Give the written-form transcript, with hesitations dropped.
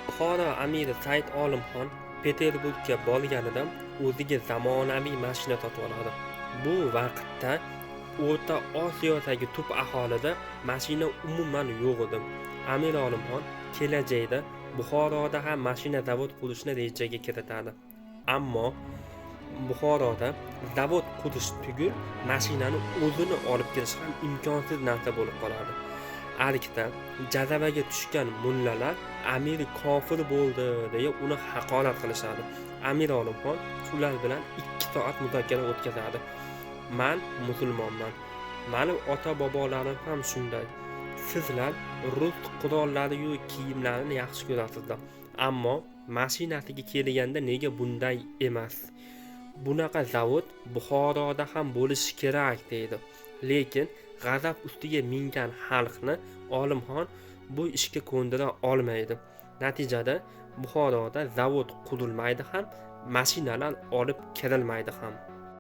Buxoro amiri Said Olimxon Peterburgga borganida o'ziga zamonaviy mashina sotib oladi. Bu vaqtda O'rta Osiyodagi tub aholida mashina umuman yo'q edi. Amir Olimxon kelajakda Buxoroda ham mashina zavod qurishni rejaga kiritadi. Ammo Buxoroda zavod qurish tugul mashinani o'zini olib kelish ham imkonsiz narsa bo'lib qoladi. Arkda jazabaga tushgan mullalar amir kofir bo'ldi deya uni haqorat qilishadi. Amir Olimxon ular bilan 2 soat muzokara o'tkazadi. Men musulmonman. Mani ota-bobolarim ham shunday. Sizlar rus qurollari yu kiyimlarini yaxshi ko'rasizlar. Ammo mashinasiga kelganda nega bunday emas? Bunaqa zavod Buxoroda ham bo'lishi kerak deydi. Lekin g'azab ustiga mingan xalqni Olimxon bu ishga ko'ndira olmaydi. Natijada Buxoroda zavod qurilmaydi ham, mashinalar olib kirilmaydi ham.